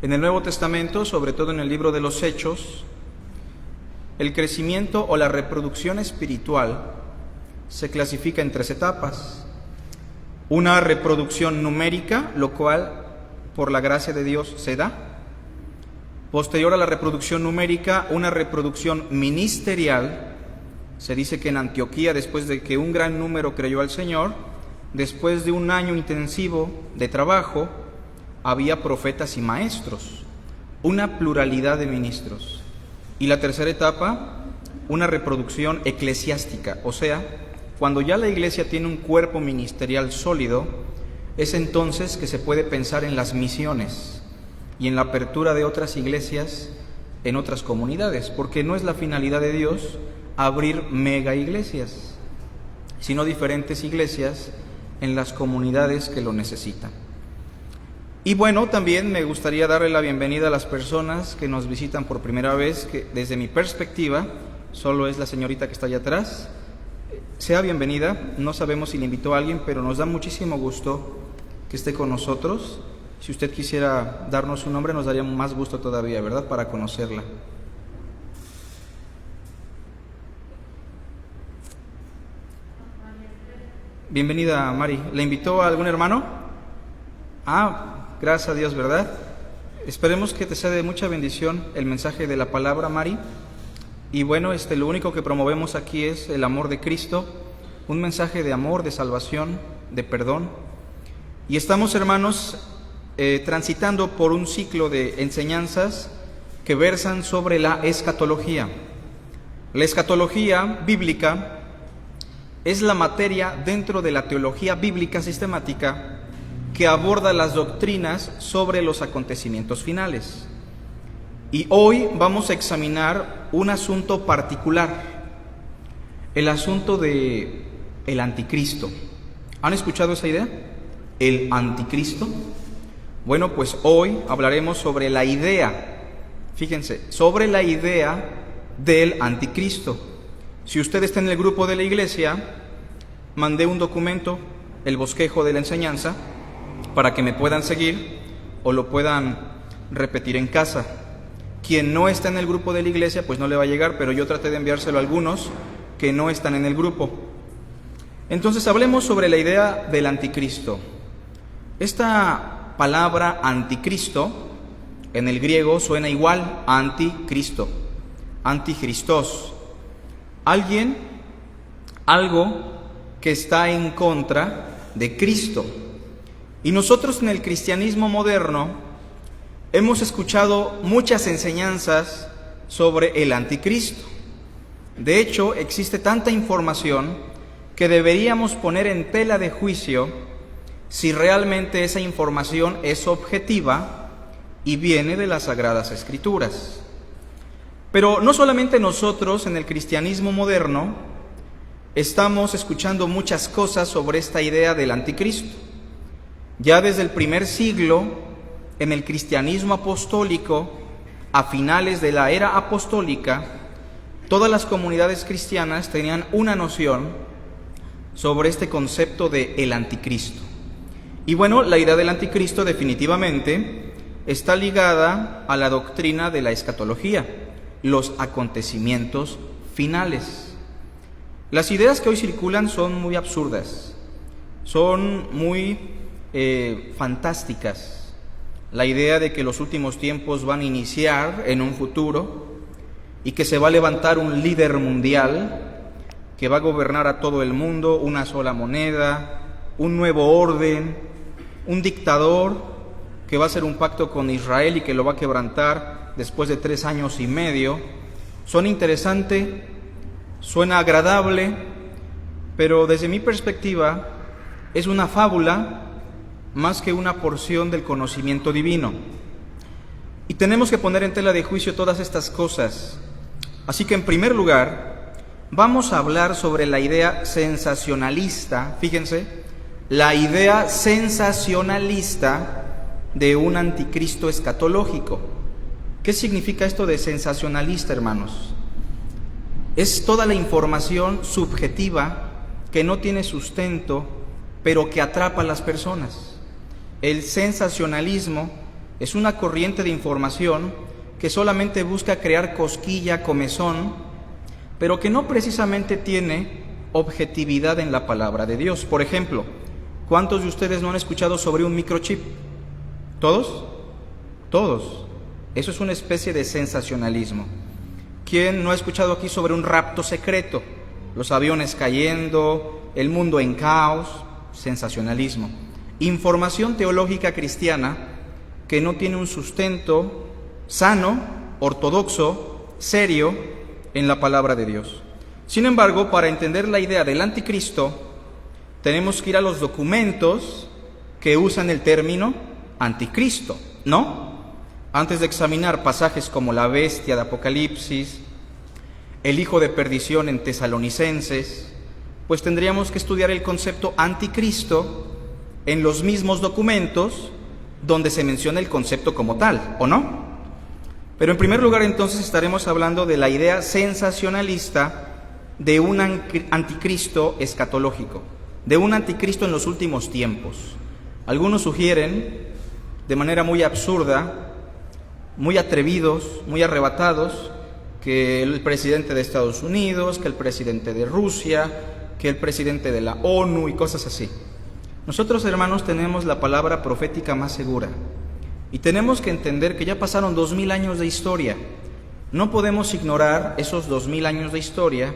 En el Nuevo Testamento, sobre todo en el libro de los Hechos, el crecimiento o la reproducción espiritual se clasifica en 3 etapas. Una reproducción numérica, lo cual por la gracia de Dios se da. Posterior a la reproducción numérica, una reproducción ministerial. Se dice que en Antioquía, después de que un gran número creyó al Señor, después de un año intensivo de trabajo, había profetas y maestros, una pluralidad de ministros. Y la tercera etapa, una reproducción eclesiástica, o sea, cuando ya la iglesia tiene un cuerpo ministerial sólido, es entonces que se puede pensar en las misiones y en la apertura de otras iglesias en otras comunidades, porque no es la finalidad de Dios abrir mega iglesias, sino diferentes iglesias en las comunidades que lo necesitan. Y bueno, también me gustaría darle la bienvenida a las personas que nos visitan por primera vez, que desde mi perspectiva solo es la señorita que está allá atrás. Sea bienvenida, no sabemos si le invitó a alguien, pero nos da muchísimo gusto que esté con nosotros. Si usted quisiera darnos su nombre, nos daría más gusto todavía, ¿verdad?, para conocerla. Bienvenida, Mari. ¿Le invitó a algún hermano? Gracias a Dios, ¿verdad? Esperemos que te sea de mucha bendición el mensaje de la palabra, Mari. Y bueno, lo único que promovemos aquí es el amor de Cristo, un mensaje de amor, de salvación, de perdón. Y estamos, hermanos, transitando por un ciclo de enseñanzas que versan sobre la escatología. La escatología bíblica es la materia dentro de la teología bíblica sistemática que aborda las doctrinas sobre los acontecimientos finales. Y hoy vamos a examinar un asunto particular, el asunto de el anticristo. ¿Han escuchado esa idea? ¿El anticristo? Bueno, pues hoy hablaremos sobre la idea, fíjense, sobre la idea del anticristo. Si usted está en el grupo de la iglesia, mandé un documento, el bosquejo de la enseñanza, para que me puedan seguir o lo puedan repetir en casa. Quien no está en el grupo de la iglesia, pues no le va a llegar, pero yo traté de enviárselo a algunos que no están en el grupo. Entonces hablemos sobre la idea del anticristo. Esta palabra anticristo en el griego suena igual a anticristo, anticristos. Alguien, algo que está en contra de Cristo. Y nosotros en el cristianismo moderno hemos escuchado muchas enseñanzas sobre el anticristo. De hecho, existe tanta información que deberíamos poner en tela de juicio si realmente esa información es objetiva y viene de las Sagradas Escrituras. Pero no solamente nosotros en el cristianismo moderno estamos escuchando muchas cosas sobre esta idea del anticristo. Ya desde el primer siglo, en el cristianismo apostólico, a finales de la era apostólica, todas las comunidades cristianas tenían una noción sobre este concepto de el anticristo. Y bueno, la idea del anticristo definitivamente está ligada a la doctrina de la escatología, los acontecimientos finales. Las ideas que hoy circulan son muy absurdas, son muy fantásticas. La idea de que los últimos tiempos van a iniciar en un futuro y que se va a levantar un líder mundial que va a gobernar a todo el mundo, una sola moneda, un nuevo orden, un dictador que va a hacer un pacto con Israel y que lo va a quebrantar después de 3 años y medio. Suena interesante, suena agradable, pero desde mi perspectiva es una fábula más que una porción del conocimiento divino. Y tenemos que poner en tela de juicio todas estas cosas. Así que en primer lugar, vamos a hablar sobre la idea sensacionalista, fíjense, la idea sensacionalista de un anticristo escatológico. ¿Qué significa esto de sensacionalista, hermanos? Es toda la información subjetiva que no tiene sustento, pero que atrapa a las personas. El sensacionalismo Es una corriente de información que solamente busca crear cosquilla, comezón, pero que no precisamente tiene objetividad en la palabra de Dios. Por ejemplo, ¿cuántos de ustedes no han escuchado sobre un microchip? ¿Todos? Todos. Eso es una especie de sensacionalismo. ¿Quién no ha escuchado aquí sobre un rapto secreto? Los aviones cayendo, el mundo en caos, sensacionalismo. Información teológica cristiana que no tiene un sustento sano, ortodoxo, serio en la palabra de Dios. Sin embargo, para entender la idea del anticristo, tenemos que ir a los documentos que usan el término anticristo, ¿no? Antes de examinar pasajes como la bestia de Apocalipsis, el hijo de perdición en Tesalonicenses, pues tendríamos que estudiar el concepto anticristo en los mismos documentos donde se menciona el concepto como tal, ¿o no? Pero en primer lugar, entonces, estaremos hablando de la idea sensacionalista de un anticristo escatológico, de un anticristo en los últimos tiempos. Algunos sugieren, de manera muy absurda, muy atrevidos, muy arrebatados, que el presidente de Estados Unidos, que el presidente de Rusia, que el presidente de la ONU y cosas así. Nosotros, hermanos, tenemos la palabra profética más segura y tenemos que entender que ya pasaron 2000 años de historia. No podemos ignorar esos 2000 años de historia,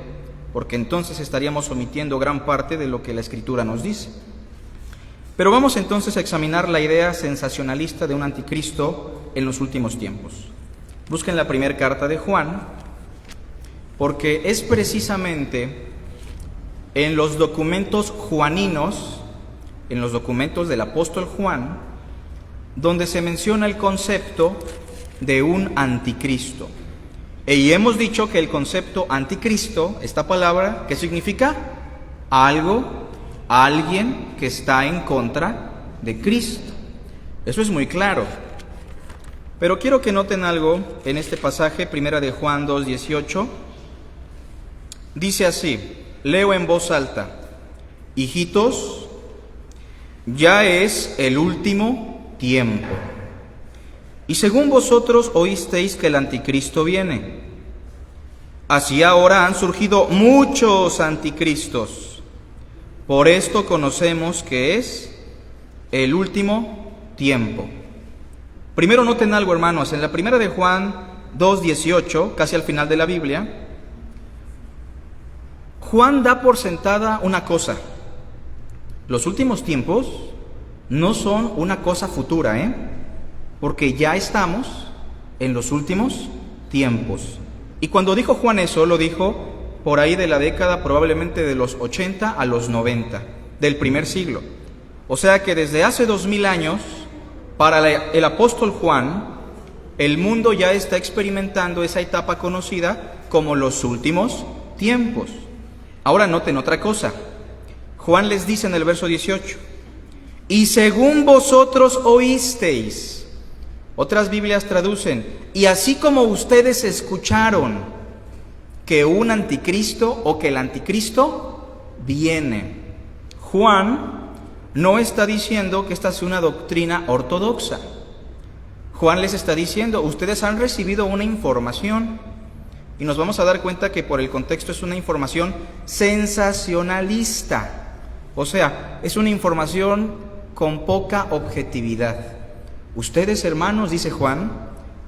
porque entonces estaríamos omitiendo gran parte de lo que la Escritura nos dice. Pero vamos entonces a examinar la idea sensacionalista de un anticristo en los últimos tiempos. Busquen la primera carta de Juan, porque es precisamente en los documentos juaninos, en los documentos del apóstol Juan, donde se menciona el concepto de un anticristo. Y hemos dicho que el concepto anticristo, esta palabra, ¿qué significa? Algo, alguien que está en contra de Cristo. Eso es muy claro. Pero quiero que noten algo en este pasaje, primera de Juan 2:18. Dice así, leo en voz alta: hijitos, ya es el último tiempo. Y según vosotros oísteis que el anticristo viene. Así ahora han surgido muchos anticristos. Por esto conocemos que es el último tiempo. Primero noten algo, hermanos, en la primera de Juan 2:18, casi al final de la Biblia, Juan da por sentada una cosa: los últimos tiempos no son una cosa futura, porque ya estamos en los últimos tiempos. Y cuando dijo Juan eso, lo dijo por ahí de la década probablemente de los 80 a los 90, del primer siglo. O sea que desde hace 2000 años, para el apóstol Juan, el mundo ya está experimentando esa etapa conocida como los últimos tiempos. Ahora noten otra cosa. Juan les dice en el verso 18, y según vosotros oísteis. Otras Biblias traducen, y así como ustedes escucharon que un anticristo o que el anticristo viene. Juan no está diciendo que esta sea una doctrina ortodoxa. Juan les está diciendo, ustedes han recibido una información, y nos vamos a dar cuenta que por el contexto es una información sensacionalista. O sea, es una información con poca objetividad. Ustedes, hermanos, dice Juan,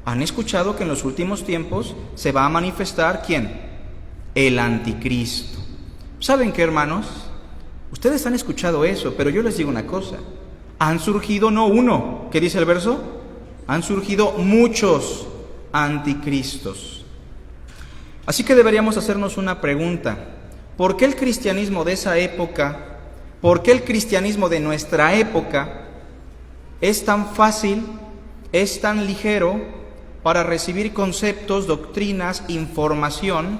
han escuchado que en los últimos tiempos se va a manifestar, ¿quién? El anticristo. ¿Saben qué, hermanos? Ustedes han escuchado eso, pero yo les digo una cosa. Han surgido no uno, ¿qué dice el verso? Han surgido muchos anticristos. Así que deberíamos hacernos una pregunta. ¿Por qué el cristianismo de esa época, por qué el cristianismo de nuestra época es tan fácil, es tan ligero para recibir conceptos, doctrinas, información,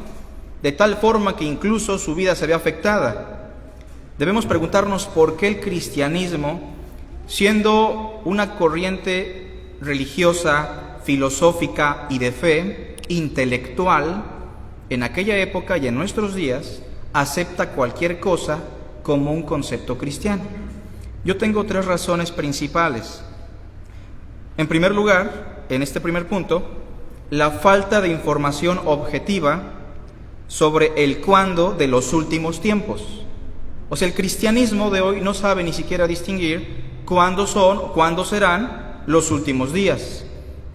de tal forma que incluso su vida se ve afectada? Debemos preguntarnos por qué el cristianismo, siendo una corriente religiosa, filosófica y de fe, intelectual, en aquella época y en nuestros días, acepta cualquier cosa como un concepto cristiano. Yo tengo tres razones principales. En primer lugar, en este primer punto, la falta de información objetiva sobre el cuándo de los últimos tiempos. O sea, el cristianismo de hoy no sabe ni siquiera distinguir cuándo son o cuándo serán los últimos días.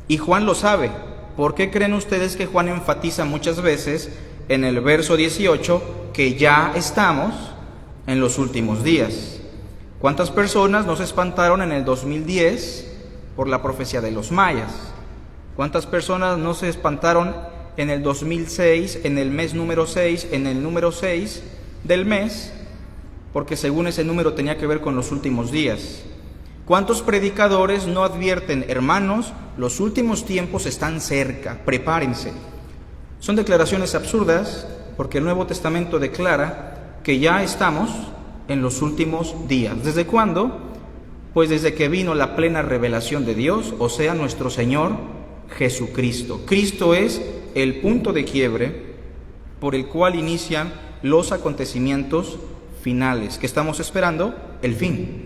Y Juan lo sabe. ¿Por qué creen ustedes que Juan enfatiza muchas veces en el verso 18 que ya estamos en los últimos días? ¿Cuántas personas no se espantaron en el 2010 por la profecía de los mayas? ¿Cuántas personas no se espantaron en el 2006, en el mes número 6, en el número 6 del mes, porque según ese número tenía que ver con los últimos días? ¿Cuántos predicadores no advierten, hermanos, los últimos tiempos están cerca, prepárense? Son declaraciones absurdas, porque el Nuevo Testamento declara que ya estamos en los últimos días. ¿Desde cuándo? Pues desde que vino la plena revelación de Dios, o sea, nuestro Señor Jesucristo. Cristo es el punto de quiebre por el cual inician los acontecimientos finales, que estamos esperando el fin.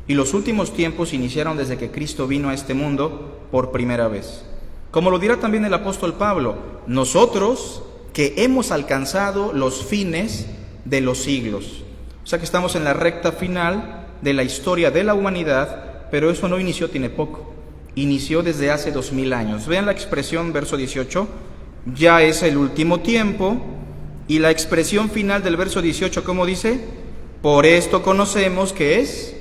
Y los últimos tiempos iniciaron desde que Cristo vino a este mundo por primera vez. Como lo dirá también el apóstol Pablo, nosotros que hemos alcanzado los fines de los siglos. O sea que estamos en la recta final de la historia de la humanidad, pero eso no inició tiene poco. Inició desde hace 2000 años. Vean la expresión, verso 18, ya es el último tiempo, y la expresión final del verso 18, ¿cómo dice? Por esto conocemos que es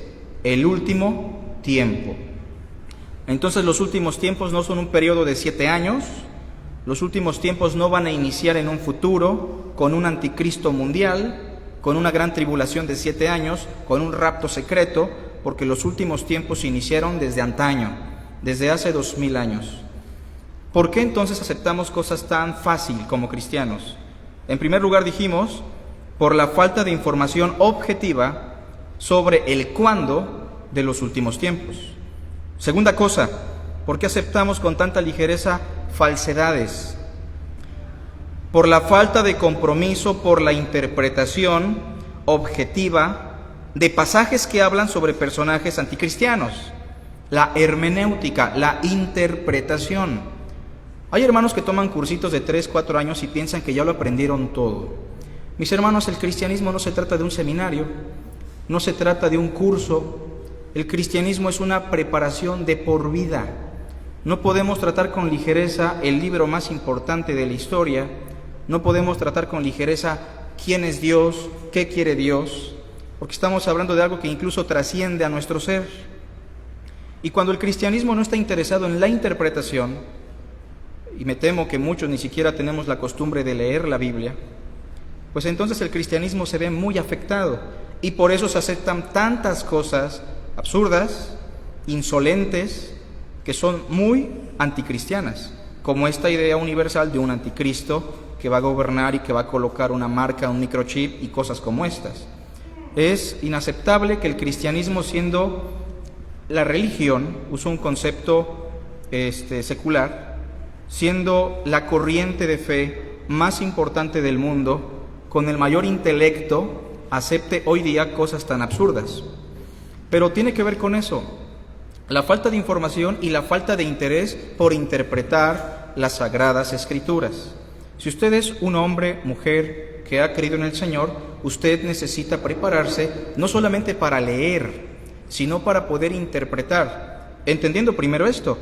el último tiempo. Entonces los últimos tiempos no son un periodo de 7 años, los últimos tiempos no van a iniciar en un futuro con un anticristo mundial, con una gran tribulación de 7 años, con un rapto secreto, porque los últimos tiempos iniciaron desde antaño, desde hace 2000 años. ¿Por qué entonces aceptamos cosas tan fácil como cristianos? En primer lugar dijimos, por la falta de información objetiva sobre el cuándo de los últimos tiempos. Segunda cosa, ¿por qué aceptamos con tanta ligereza falsedades? Por la falta de compromiso, por la interpretación objetiva de pasajes que hablan sobre personajes anticristianos. La hermenéutica, la interpretación. Hay hermanos que toman cursitos de 3, 4 años y piensan que ya lo aprendieron todo. Mis hermanos, el cristianismo no se trata de un seminario, no se trata de un curso. El cristianismo es una preparación de por vida. No podemos tratar con ligereza el libro más importante de la historia. No podemos tratar con ligereza quién es Dios, qué quiere Dios, porque estamos hablando de algo que incluso trasciende a nuestro ser. Y cuando el cristianismo no está interesado en la interpretación, y me temo que muchos ni siquiera tenemos la costumbre de leer la Biblia, pues entonces el cristianismo se ve muy afectado, y por eso se aceptan tantas cosas absurdas, insolentes, que son muy anticristianas, como esta idea universal de un anticristo que va a gobernar y que va a colocar una marca, un microchip y cosas como estas. Es inaceptable que el cristianismo, siendo la religión, uso un concepto secular, siendo la corriente de fe más importante del mundo, con el mayor intelecto, acepte hoy día cosas tan absurdas. Pero tiene que ver con eso, la falta de información y la falta de interés por interpretar las Sagradas Escrituras. Si usted es un hombre, mujer que ha creído en el Señor, usted necesita prepararse no solamente para leer, sino para poder interpretar, entendiendo primero esto,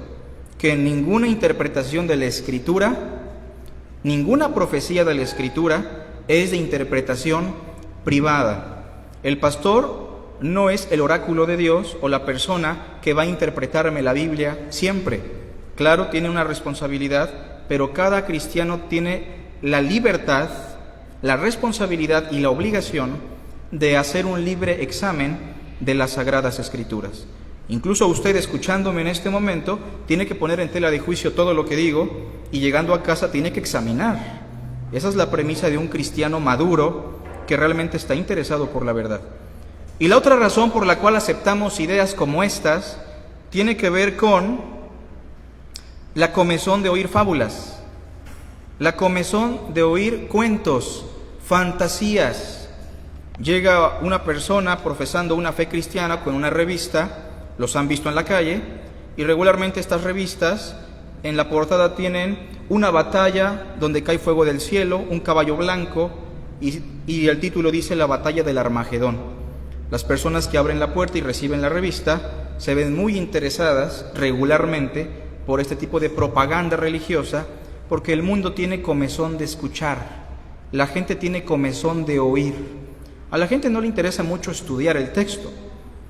que ninguna interpretación de la Escritura, ninguna profecía de la Escritura es de interpretación privada. El pastor no es el oráculo de Dios o la persona que va a interpretarme la Biblia siempre. Claro, tiene una responsabilidad, pero cada cristiano tiene la libertad, la responsabilidad y la obligación de hacer un libre examen de las Sagradas Escrituras. Incluso usted, escuchándome en este momento, tiene que poner en tela de juicio todo lo que digo y llegando a casa tiene que examinar. Esa es la premisa de un cristiano maduro que realmente está interesado por la verdad. Y la otra razón por la cual aceptamos ideas como estas tiene que ver con la comezón de oír fábulas, la comezón de oír cuentos, fantasías. Llega una persona profesando una fe cristiana con una revista, los han visto en la calle, Y regularmente estas revistas en la portada tienen una batalla donde cae fuego del cielo, un caballo blanco y el título dice la batalla del Armagedón. Las personas que abren la puerta y reciben la revista se ven muy interesadas regularmente por este tipo de propaganda religiosa, porque el mundo tiene comezón de escuchar, la gente tiene comezón de oír. A la gente no le interesa mucho estudiar el texto.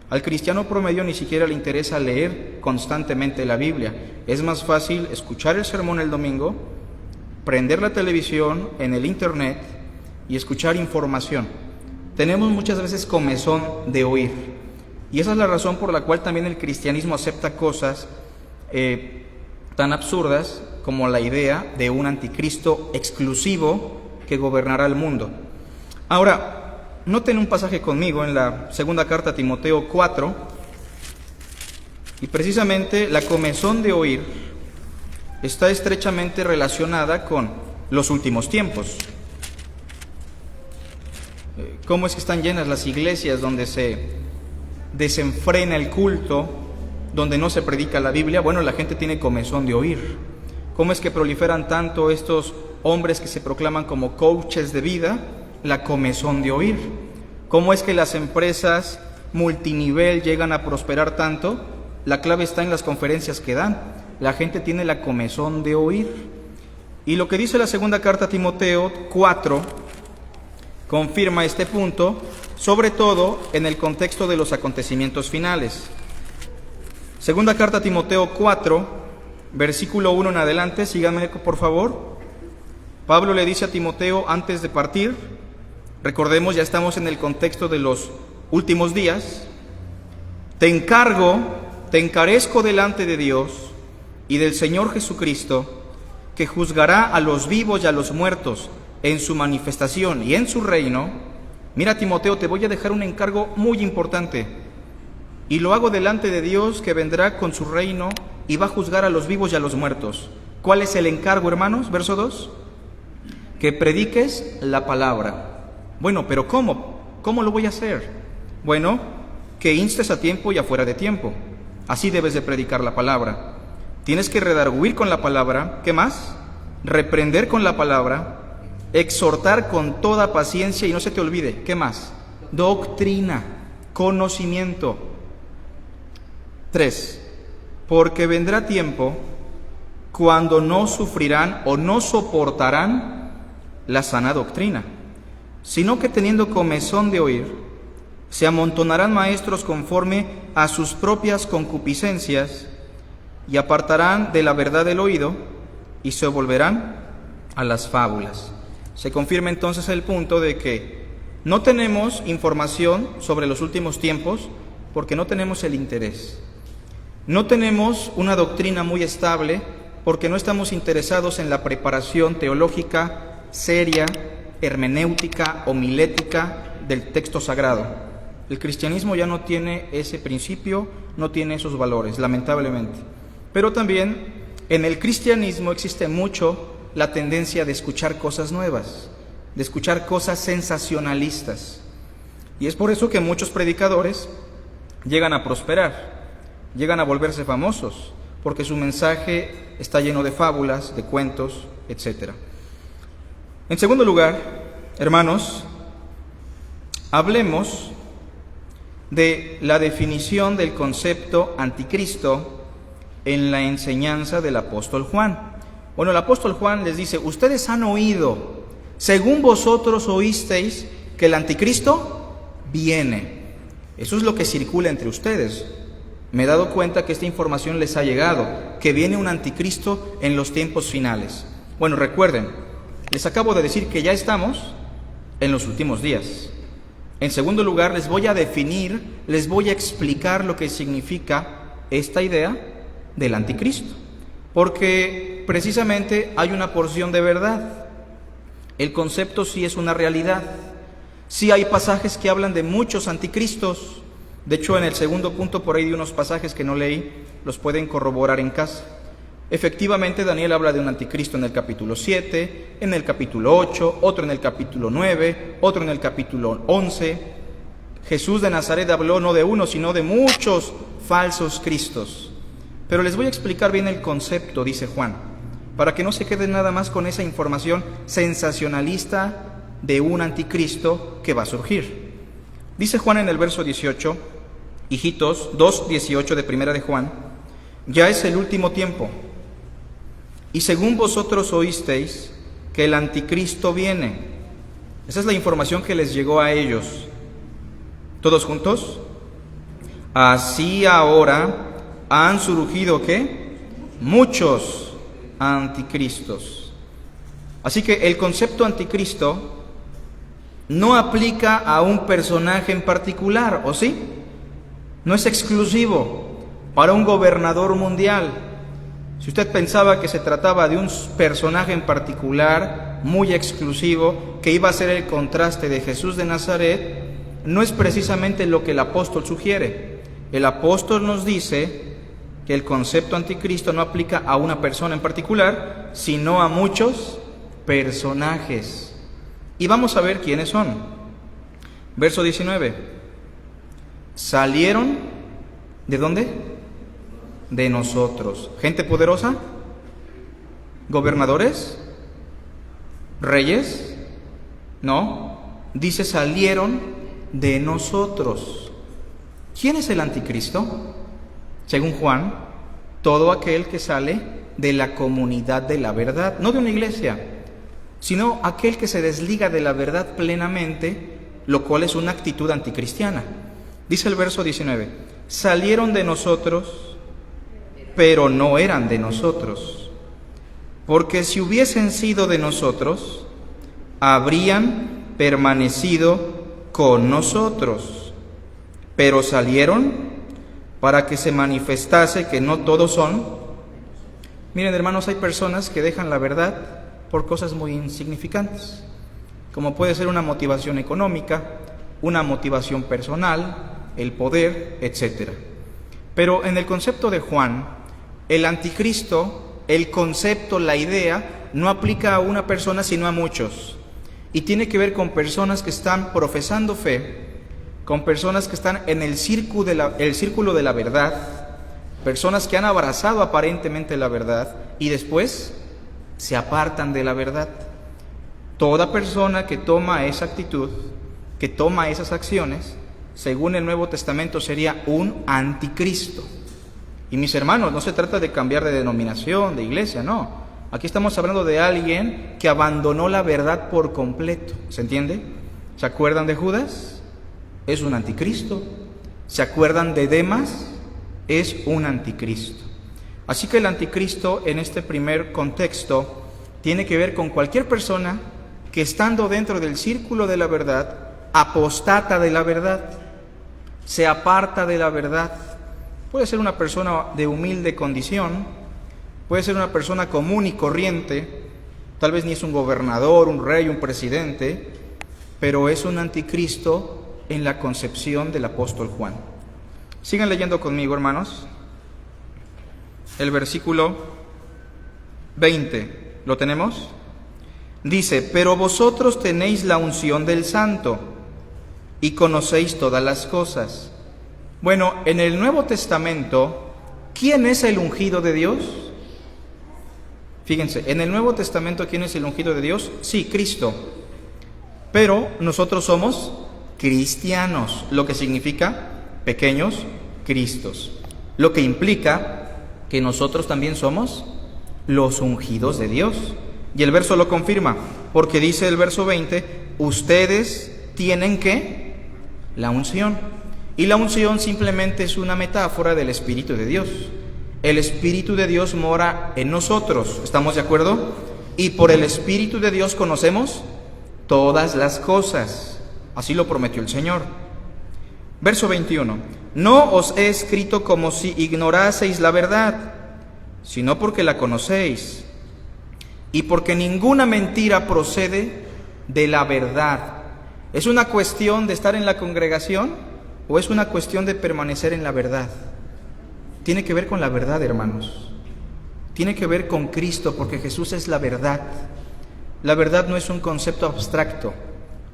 Al cristiano promedio ni siquiera le interesa leer constantemente la Biblia. Es más fácil escuchar el sermón el domingo, prender la televisión en el internet y escuchar información. Tenemos muchas veces comezón de oír. Y esa es la razón por la cual también el cristianismo acepta cosas tan absurdas como la idea de un anticristo exclusivo que gobernará el mundo. Ahora, noten un pasaje conmigo en la segunda carta a Timoteo 4, y precisamente la comezón de oír está estrechamente relacionada con los últimos tiempos. ¿Cómo es que están llenas las iglesias donde se desenfrena el culto, donde no se predica la Biblia? Bueno, la gente tiene comezón de oír. ¿Cómo es que proliferan tanto estos hombres que se proclaman como coaches de vida? La comezón de oír. ¿Cómo es que las empresas multinivel llegan a prosperar tanto? La clave está en las conferencias que dan. La gente tiene la comezón de oír. Y lo que dice la segunda carta a Timoteo 4 confirma este punto, sobre todo en el contexto de los acontecimientos finales. Segunda carta a Timoteo 4, versículo 1 en adelante, síganme por favor. Pablo le dice a Timoteo antes de partir, recordemos, ya estamos en el contexto de los últimos días: te encarezco delante de Dios y del Señor Jesucristo, que juzgará a los vivos y a los muertos en su manifestación y en su reino. Mira, Timoteo, te voy a dejar un encargo muy importante, y lo hago delante de Dios, que vendrá con su reino y va a juzgar a los vivos y a los muertos. ¿Cuál es el encargo, hermanos? Verso 2. Que prediques la palabra. Bueno, pero ¿cómo? ¿Cómo lo voy a hacer? Bueno, que instes a tiempo y afuera de tiempo. Así debes de predicar la palabra. Tienes que redarguir con la palabra. ¿Qué más? Reprender con la palabra. Exhortar con toda paciencia, y no se te olvide, ¿qué más? Doctrina, conocimiento. 3. Porque vendrá tiempo cuando no sufrirán o no soportarán la sana doctrina, sino que teniendo comezón de oír, se amontonarán maestros conforme a sus propias concupiscencias, y apartarán de la verdad el oído, y se volverán a las fábulas. Se confirma entonces el punto de que no tenemos información sobre los últimos tiempos porque no tenemos el interés. No tenemos una doctrina muy estable porque no estamos interesados en la preparación teológica seria, hermenéutica, homilética del texto sagrado. El cristianismo ya no tiene ese principio, no tiene esos valores, lamentablemente. Pero también en el cristianismo existe mucho la tendencia de escuchar cosas nuevas, de escuchar cosas sensacionalistas. Y es por eso que muchos predicadores llegan a prosperar, llegan a volverse famosos, porque su mensaje está lleno de fábulas, de cuentos, etc. En segundo lugar, hermanos, hablemos de la definición del concepto anticristo en la enseñanza del apóstol Juan. Bueno, el apóstol Juan les dice: ustedes han oído, según vosotros oísteis, que el anticristo viene. Eso es lo que circula entre ustedes. Me he dado cuenta que esta información les ha llegado, que viene un anticristo en los tiempos finales. Bueno, recuerden, les acabo de decir que ya estamos en los últimos días. En segundo lugar, les voy a definir, les voy a explicar lo que significa esta idea del anticristo, porque precisamente hay una porción de verdad. El concepto sí es una realidad. Sí hay pasajes que hablan de muchos anticristos. De hecho, en el segundo punto, por ahí de unos pasajes que no leí, los pueden corroborar en casa. Efectivamente, Daniel habla de un anticristo en el capítulo 7, en el capítulo 8, otro en el capítulo 9, otro en el capítulo 11. Jesús de Nazaret habló no de uno, sino de muchos falsos cristos. Pero les voy a explicar bien el concepto, dice Juan, para que no se queden nada más con esa información sensacionalista de un anticristo que va a surgir. Dice Juan en el verso 18, hijitos, 2:18 de primera de Juan, ya es el último tiempo, y según vosotros oísteis que el anticristo viene. Esa es la información que les llegó a ellos. ¿Todos juntos? Así ahora han surgido, ¿qué? Muchos anticristos. Así que el concepto anticristo no aplica a un personaje en particular, ¿o sí? No es exclusivo para un gobernador mundial. Si usted pensaba que se trataba de un personaje en particular, muy exclusivo, que iba a ser el contraste de Jesús de Nazaret, no es precisamente lo que el apóstol sugiere. El apóstol nos dice que el concepto anticristo no aplica a una persona en particular, sino a muchos personajes. Y vamos a ver quiénes son. Verso 19. Salieron, ¿de dónde? De nosotros. ¿Gente poderosa? ¿Gobernadores? ¿Reyes? No. Dice salieron de nosotros. ¿Quién es el anticristo? Según Juan, todo aquel que sale de la comunidad de la verdad, no de una iglesia, sino aquel que se desliga de la verdad plenamente, lo cual es una actitud anticristiana. Dice el verso 19, salieron de nosotros, pero no eran de nosotros, porque si hubiesen sido de nosotros, habrían permanecido con nosotros, pero salieron para que se manifestase que no todos son. Miren, hermanos, hay personas que dejan la verdad por cosas muy insignificantes, como puede ser una motivación económica, una motivación personal, el poder, etc. Pero en el concepto de Juan, el anticristo, el concepto, la idea, no aplica a una persona sino a muchos, y tiene que ver con personas que están profesando fe, con personas que están en el círculo de la verdad, personas que han abrazado aparentemente la verdad y después se apartan de la verdad. Toda persona que toma esa actitud, que toma esas acciones, según el Nuevo Testamento sería un anticristo. Y mis hermanos, no se trata de cambiar de denominación, de iglesia, no. Aquí estamos hablando de alguien que abandonó la verdad por completo. ¿Se entiende? ¿Se acuerdan de Judas? Es un anticristo. ¿Se acuerdan de Demas? Es un anticristo. Así que el anticristo en este primer contexto tiene que ver con cualquier persona que estando dentro del círculo de la verdad, apostata de la verdad, se aparta de la verdad. Puede ser una persona de humilde condición, puede ser una persona común y corriente, tal vez ni es un gobernador, un rey, un presidente, pero es un anticristo en la concepción del apóstol Juan. Sigan leyendo conmigo, hermanos. El versículo 20, ¿lo tenemos? Dice, pero vosotros tenéis la unción del Santo y conocéis todas las cosas. Bueno, en el Nuevo Testamento, ¿quién es el ungido de Dios? Fíjense, en el Nuevo Testamento, ¿quién es el ungido de Dios? Sí, Cristo. Pero nosotros somos cristianos, lo que significa pequeños Cristos, lo que implica que nosotros también somos los ungidos de Dios. Y el verso lo confirma, porque dice el verso 20, ustedes tienen ¿qué? La unción. Y la unción simplemente es una metáfora del Espíritu de Dios. El Espíritu de Dios mora en nosotros, ¿estamos de acuerdo? Y por el Espíritu de Dios conocemos todas las cosas. Así lo prometió el Señor. Verso 21. No os he escrito como si ignoraseis la verdad, sino porque la conocéis, y porque ninguna mentira procede de la verdad. ¿Es una cuestión de estar en la congregación o es una cuestión de permanecer en la verdad? Tiene que ver con la verdad, hermanos. Tiene que ver con Cristo, porque Jesús es la verdad. La verdad no es un concepto abstracto.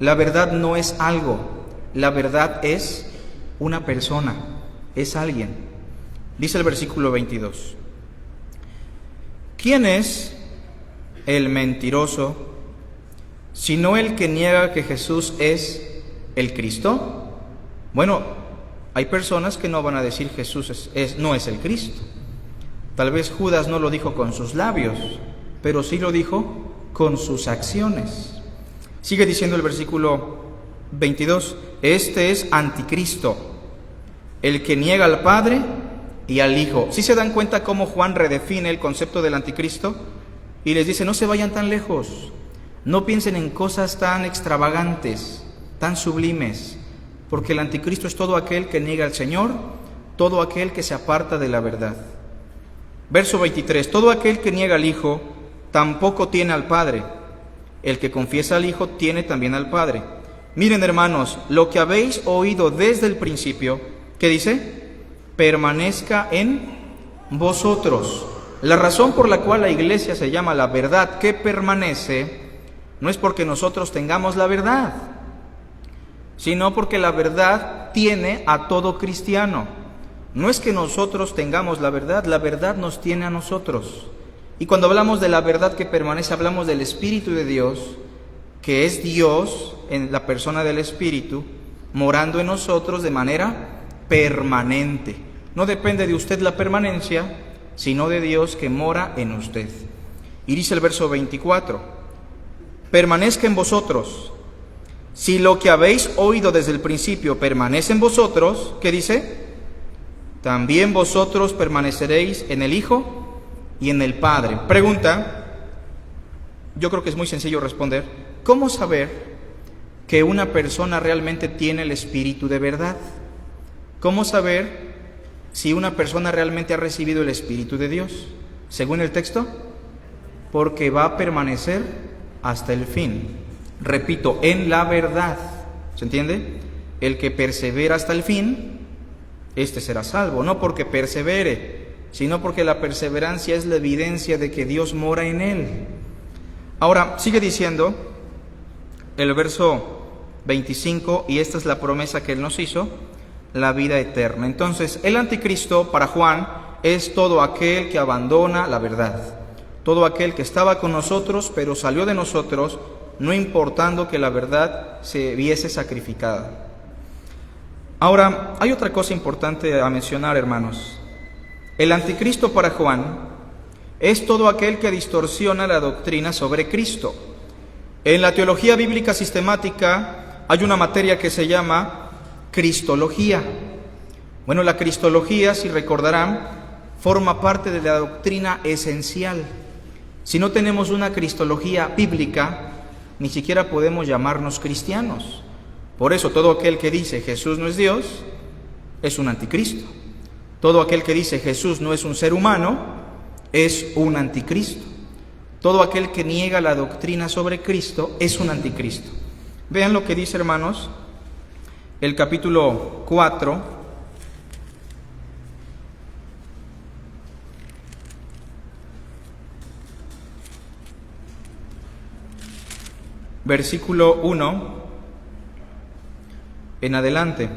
La verdad no es algo. La verdad es una persona, es alguien. Dice el versículo 22. ¿Quién es el mentiroso, sino el que niega que Jesús es el Cristo? Bueno, hay personas que no van a decir Jesús no es el Cristo. Tal vez Judas no lo dijo con sus labios, pero sí lo dijo con sus acciones. Sigue diciendo el versículo 22, este es anticristo, el que niega al Padre y al Hijo. ¿Sí se dan cuenta cómo Juan redefine el concepto del anticristo? Y les dice, no se vayan tan lejos, no piensen en cosas tan extravagantes, tan sublimes, porque el anticristo es todo aquel que niega al Señor, todo aquel que se aparta de la verdad. Verso 23, todo aquel que niega al Hijo tampoco tiene al Padre. El que confiesa al Hijo tiene también al Padre. Miren, hermanos, lo que habéis oído desde el principio, ¿qué dice? Permanezca en vosotros. La razón por la cual la iglesia se llama la verdad que permanece no es porque nosotros tengamos la verdad, sino porque la verdad tiene a todo cristiano. No es que nosotros tengamos la verdad nos tiene a nosotros. Y cuando hablamos de la verdad que permanece, hablamos del Espíritu de Dios, que es Dios en la persona del Espíritu, morando en nosotros de manera permanente. No depende de usted la permanencia, sino de Dios que mora en usted. Y dice el verso 24, permanezca en vosotros. Si lo que habéis oído desde el principio permanece en vosotros, ¿qué dice? También vosotros permaneceréis en el Hijo y en el Padre. Pregunta, yo creo que es muy sencillo responder, ¿cómo saber que una persona realmente tiene el Espíritu de verdad? ¿Cómo saber si una persona realmente ha recibido el Espíritu de Dios? Según el texto, porque va a permanecer hasta el fin. Repito, en la verdad. ¿Se entiende? El que persevera hasta el fin, este será salvo, no porque persevere, sino porque la perseverancia es la evidencia de que Dios mora en él. Ahora, sigue diciendo el verso 25, y esta es la promesa que Él nos hizo, la vida eterna. Entonces, el anticristo para Juan es todo aquel que abandona la verdad, todo aquel que estaba con nosotros, pero salió de nosotros, no importando que la verdad se viese sacrificada. Ahora, hay otra cosa importante a mencionar, hermanos. El anticristo para Juan es todo aquel que distorsiona la doctrina sobre Cristo. En la teología bíblica sistemática hay una materia que se llama cristología. Bueno, la cristología, si recordarán, forma parte de la doctrina esencial. Si no tenemos una cristología bíblica, ni siquiera podemos llamarnos cristianos. Por eso todo aquel que dice Jesús no es Dios, es un anticristo. Todo aquel que dice Jesús no es un ser humano, es un anticristo. Todo aquel que niega la doctrina sobre Cristo es un anticristo. Vean lo que dice, hermanos, el capítulo 4, versículo 1 en adelante.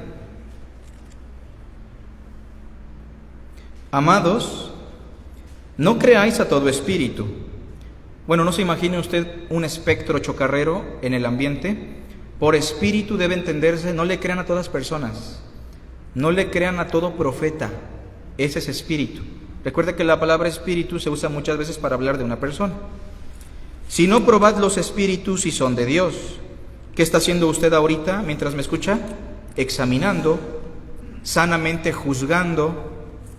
Amados, no creáis a todo espíritu. Bueno, no se imagine usted un espectro chocarrero en el ambiente. Por espíritu debe entenderse, no le crean a todas personas, no le crean a todo profeta, ese es espíritu. Recuerde que la palabra espíritu se usa muchas veces para hablar de una persona. Si no, probad los espíritus si son de Dios. ¿Qué está haciendo usted ahorita mientras me escucha? Examinando, sanamente juzgando,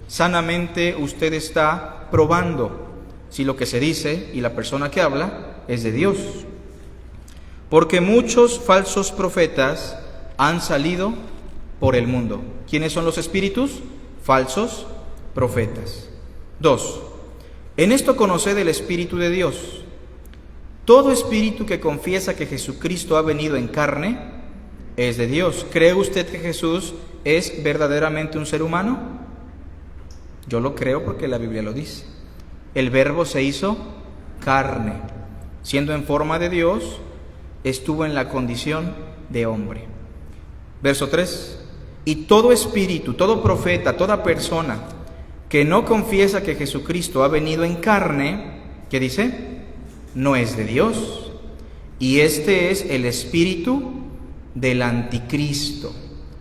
sanamente usted está probando si lo que se dice y la persona que habla es de Dios. Porque muchos falsos profetas han salido por el mundo. ¿Quiénes son los espíritus? Falsos profetas. 2. En esto conoced el Espíritu de Dios. Todo espíritu que confiesa que Jesucristo ha venido en carne es de Dios. ¿Cree usted que Jesús es verdaderamente un ser humano? Yo lo creo porque la Biblia lo dice. El Verbo se hizo carne, siendo en forma de Dios, estuvo en la condición de hombre. Verso 3. Y todo espíritu, todo profeta, toda persona que no confiesa que Jesucristo ha venido en carne, ¿qué dice? No es de Dios. Y este es el espíritu del anticristo.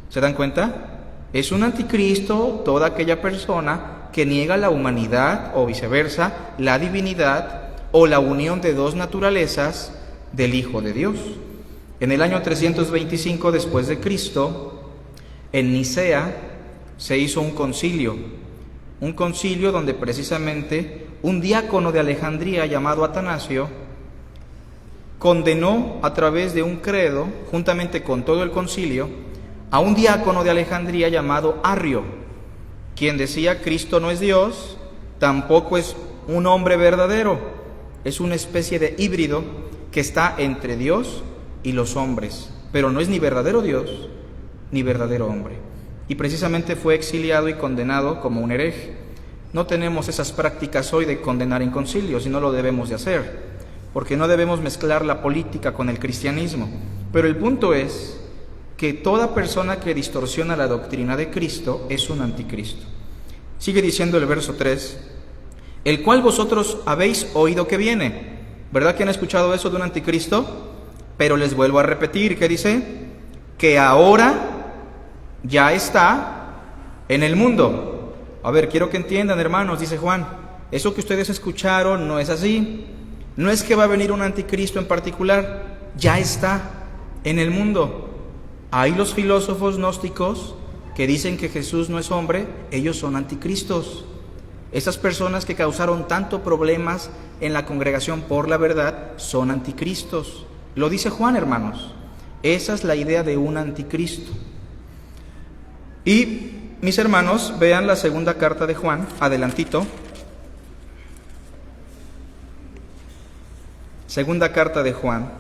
¿Se dan cuenta? Es un anticristo toda aquella persona que niega la humanidad o viceversa, la divinidad o la unión de dos naturalezas del Hijo de Dios. En el año 325 después de Cristo, en Nicea se hizo un concilio donde precisamente un diácono de Alejandría llamado Atanasio condenó a través de un credo, juntamente con todo el concilio, a un diácono de Alejandría llamado Arrio, quien decía: Cristo no es Dios, tampoco es un hombre verdadero, es una especie de híbrido que está entre Dios y los hombres, pero no es ni verdadero Dios ni verdadero hombre. Y precisamente fue exiliado y condenado como un hereje. No tenemos esas prácticas hoy de condenar en concilios y no lo debemos de hacer, porque no debemos mezclar la política con el cristianismo. Pero el punto es que toda persona que distorsiona la doctrina de Cristo es un anticristo. Sigue diciendo el verso 3, el cual vosotros habéis oído que viene. ¿Verdad que han escuchado eso de un anticristo? Pero les vuelvo a repetir, ¿qué dice? Que ahora ya está en el mundo. A ver, quiero que entiendan, hermanos, dice Juan, eso que ustedes escucharon no es así. No es que va a venir un anticristo en particular, ya está en el mundo. Hay los filósofos gnósticos que dicen que Jesús no es hombre, ellos son anticristos. Esas personas que causaron tanto problemas en la congregación por la verdad son anticristos. Lo dice Juan, hermanos. Esa es la idea de un anticristo. Y mis hermanos, vean la segunda carta de Juan, adelantito. Segunda carta de Juan.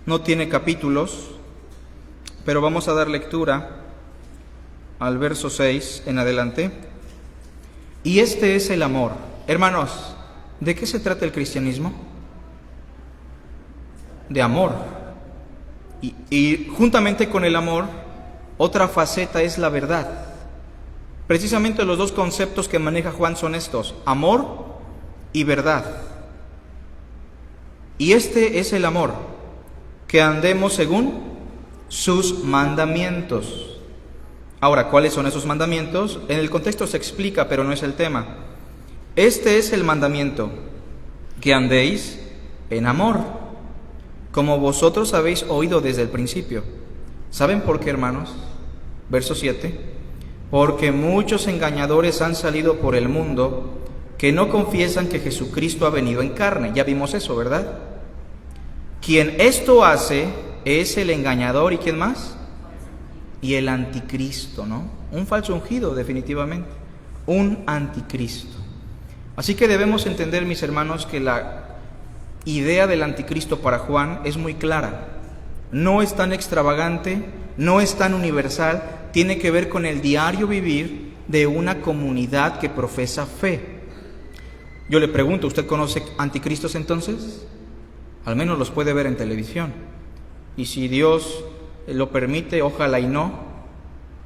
No tiene capítulos, pero vamos a dar lectura al verso 6 en adelante. Y este es el amor. Hermanos, ¿de qué se trata el cristianismo? De amor. Y juntamente con el amor, otra faceta es la verdad. Precisamente los dos conceptos que maneja Juan son estos: amor y verdad. Y este es el amor, que andemos según sus mandamientos. Ahora, ¿cuáles son esos mandamientos? En el contexto se explica, pero no es el tema. Este es el mandamiento, que andéis en amor, como vosotros habéis oído desde el principio. ¿Saben por qué, hermanos? Verso 7. Porque muchos engañadores han salido por el mundo que no confiesan que Jesucristo ha venido en carne. Ya vimos eso, ¿verdad? Quien esto hace es el engañador, ¿y quién más? Y el anticristo, ¿no? Un falso ungido, definitivamente. Un anticristo. Así que debemos entender, mis hermanos, que la idea del anticristo para Juan es muy clara. No es tan extravagante, no es tan universal, tiene que ver con el diario vivir de una comunidad que profesa fe. Yo le pregunto, ¿usted conoce anticristos entonces? Al menos los puede ver en televisión. Y si Dios lo permite, ojalá y no,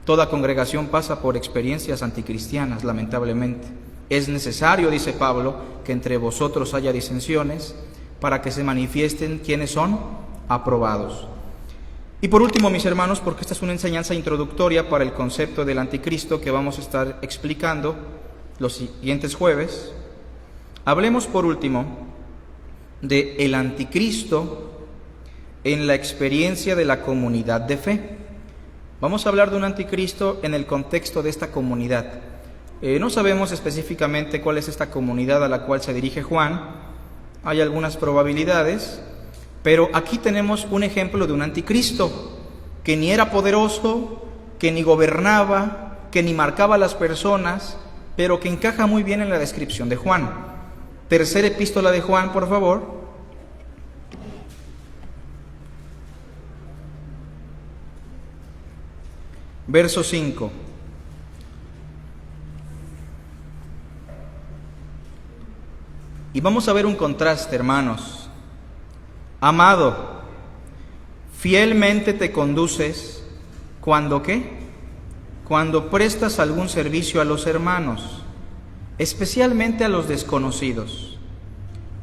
toda congregación pasa por experiencias anticristianas, lamentablemente. Es necesario, dice Pablo, que entre vosotros haya disensiones para que se manifiesten quienes son aprobados. Y por último, mis hermanos, porque esta es una enseñanza introductoria para el concepto del anticristo que vamos a estar explicando los siguientes jueves, hablemos por último de el anticristo en la experiencia de la comunidad de fe. Vamos a hablar de un anticristo en el contexto de esta comunidad. No sabemos específicamente cuál es esta comunidad a la cual se dirige Juan. Hay algunas probabilidades, pero aquí tenemos un ejemplo de un anticristo que ni era poderoso, que ni gobernaba, que ni marcaba a las personas, pero que encaja muy bien en la descripción de Juan. Tercera epístola de Juan, por favor. Verso 5. Y vamos a ver un contraste, hermanos. Amado, fielmente te conduces ¿Cuándo qué? Cuando prestas algún servicio a los hermanos, especialmente a los desconocidos,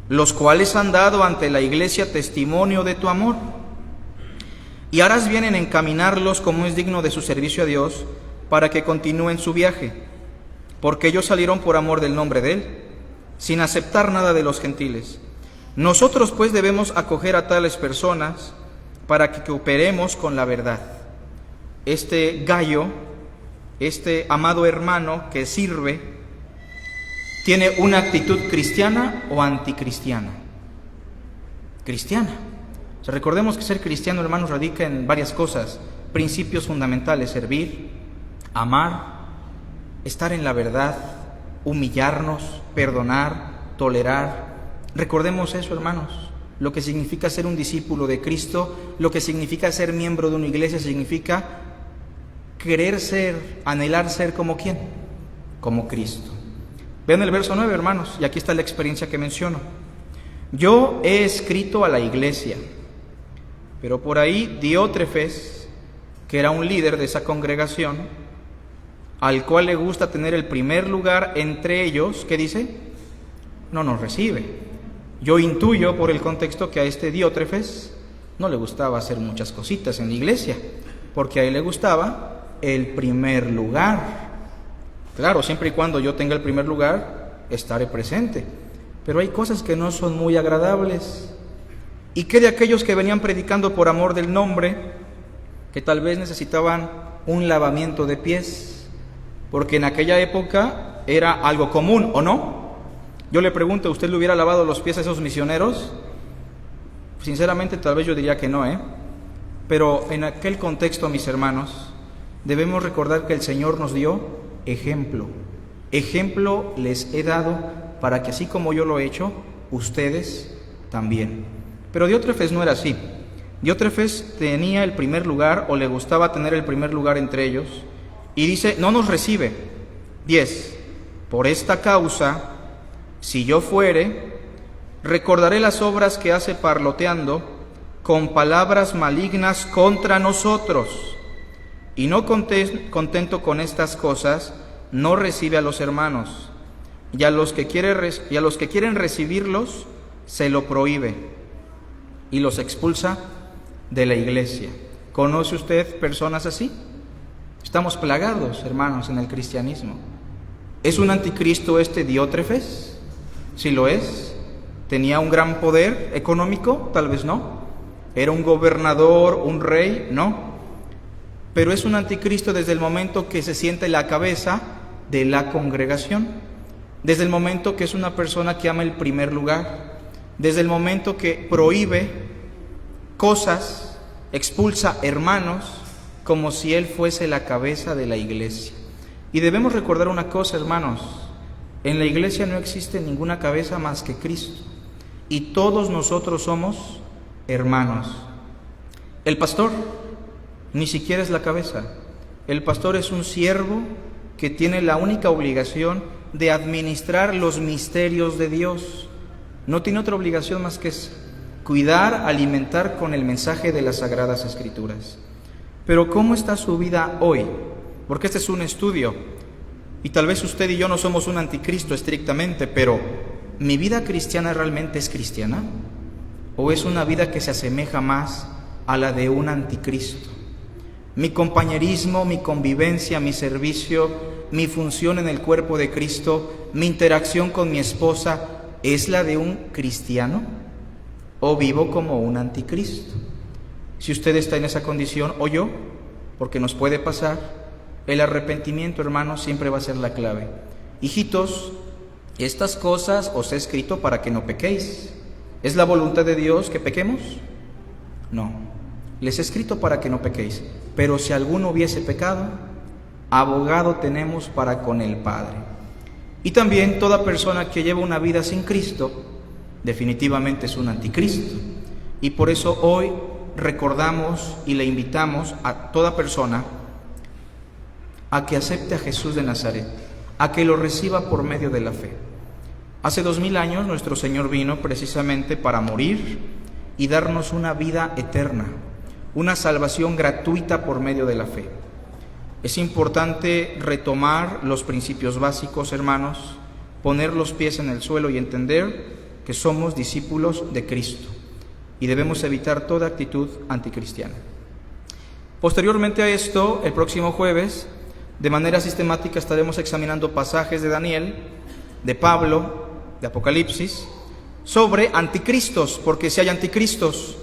los cuales han dado ante la iglesia testimonio de tu amor. Y harás bien en encaminarlos como es digno de su servicio a Dios, para que continúen su viaje, porque ellos salieron por amor del nombre de Él, sin aceptar nada de los gentiles. Nosotros pues debemos acoger a tales personas para que cooperemos con la verdad. Este Gayo, este amado hermano que sirve, ¿tiene una actitud cristiana o anticristiana? Cristiana. O sea, recordemos que ser cristiano, hermanos, radica en varias cosas, principios fundamentales: servir, amar, estar en la verdad, humillarnos, perdonar, tolerar. Recordemos eso, hermanos, lo que significa ser un discípulo de Cristo, lo que significa ser miembro de una iglesia, significa querer ser, anhelar ser como ¿quién? Como Cristo. Vean el verso 9, hermanos, y aquí está la experiencia que menciono. Yo he escrito a la iglesia, pero por ahí Diótrefes, que era un líder de esa congregación, al cual le gusta tener el primer lugar entre ellos, ¿qué dice? No nos recibe. Yo intuyo por el contexto que a este Diótrefes no le gustaba hacer muchas cositas en la iglesia, porque a él le gustaba el primer lugar. Claro, siempre y cuando yo tenga el primer lugar, estaré presente. Pero hay cosas que no son muy agradables. ¿Y qué de aquellos que venían predicando por amor del nombre, que tal vez necesitaban un lavamiento de pies? Porque en aquella época era algo común, ¿o no? Yo le pregunto, ¿usted le hubiera lavado los pies a esos misioneros? Sinceramente, tal vez yo diría que no, Pero en aquel contexto, mis hermanos, debemos recordar que el Señor nos dio ejemplo. Ejemplo les he dado para que así como yo lo he hecho, ustedes también. Pero Diótrefes no era así. Diótrefes tenía el primer lugar, o le gustaba tener el primer lugar entre ellos, y dice, no nos recibe. 10. Por esta causa, si yo fuere, recordaré las obras que hace parloteando con palabras malignas contra nosotros. Y no contento con estas cosas, no recibe a los hermanos, y a los que quieren recibirlos, se lo prohíbe y los expulsa de la iglesia. ¿Conoce usted personas así? Estamos plagados, hermanos, en el cristianismo. ¿Es un anticristo este Diótrefes? Sí lo es. ¿Tenía un gran poder económico? Tal vez no. ¿Era un gobernador, un rey? No. Pero es un anticristo desde el momento que se siente la cabeza de la congregación, desde el momento que es una persona que ama el primer lugar, desde el momento que prohíbe cosas, expulsa hermanos, como si él fuese la cabeza de la iglesia. Y debemos recordar una cosa, hermanos: en la iglesia no existe ninguna cabeza más que Cristo, y todos nosotros somos hermanos. El pastor ni siquiera es la cabeza. El pastor es un siervo que tiene la única obligación de administrar los misterios de Dios. No tiene otra obligación más que esa: cuidar, alimentar con el mensaje de las Sagradas Escrituras. Pero ¿cómo está su vida hoy? Porque este es un estudio, y tal vez usted y yo no somos un anticristo estrictamente, pero ¿mi vida cristiana realmente es cristiana? ¿O es una vida que se asemeja más a la de un anticristo? Mi compañerismo, mi convivencia, mi servicio, mi función en el cuerpo de Cristo, mi interacción con mi esposa, ¿es la de un cristiano? ¿O vivo como un anticristo? Si usted está en esa condición, o yo, porque nos puede pasar, el arrepentimiento, hermanos, siempre va a ser la clave. Hijitos, estas cosas os he escrito para que no pequéis. ¿Es la voluntad de Dios que pequemos? No. Les he escrito para que no pequéis. Pero si alguno hubiese pecado, abogado tenemos para con el Padre. Y también toda persona que lleva una vida sin Cristo, definitivamente es un anticristo. Y por eso hoy recordamos y le invitamos a toda persona a que acepte a Jesús de Nazaret, a que lo reciba por medio de la fe. Hace 2000 años nuestro Señor vino precisamente para morir y darnos una vida eterna, una salvación gratuita por medio de la fe. Es importante retomar los principios básicos, hermanos, poner los pies en el suelo y entender que somos discípulos de Cristo y debemos evitar toda actitud anticristiana. Posteriormente a esto, el próximo jueves, de manera sistemática estaremos examinando pasajes de Daniel, de Pablo, de Apocalipsis, sobre anticristos, porque si hay anticristos,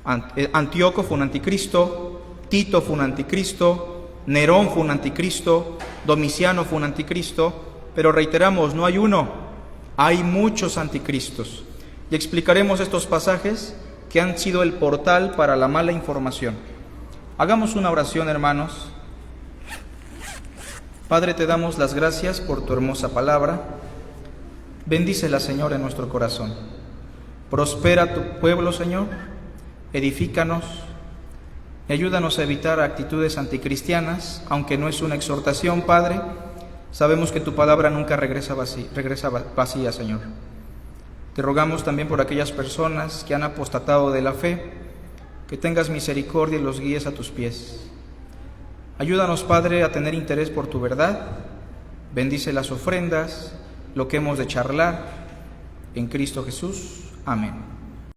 Antíoco fue un anticristo, Tito fue un anticristo, Nerón fue un anticristo, Domiciano fue un anticristo, pero reiteramos, no hay uno, hay muchos anticristos. Y explicaremos estos pasajes que han sido el portal para la mala información. Hagamos una oración, hermanos. Padre, te damos las gracias por tu hermosa palabra. Bendícela, Señor, en nuestro corazón. Prospera tu pueblo, Señor. Edifícanos y ayúdanos a evitar actitudes anticristianas, aunque no es una exhortación, Padre. Sabemos que tu palabra nunca regresa vacía, Señor. Te rogamos también por aquellas personas que han apostatado de la fe, que tengas misericordia y los guíes a tus pies. Ayúdanos, Padre, a tener interés por tu verdad. Bendice las ofrendas, lo que hemos de charlar. En Cristo Jesús. Amén.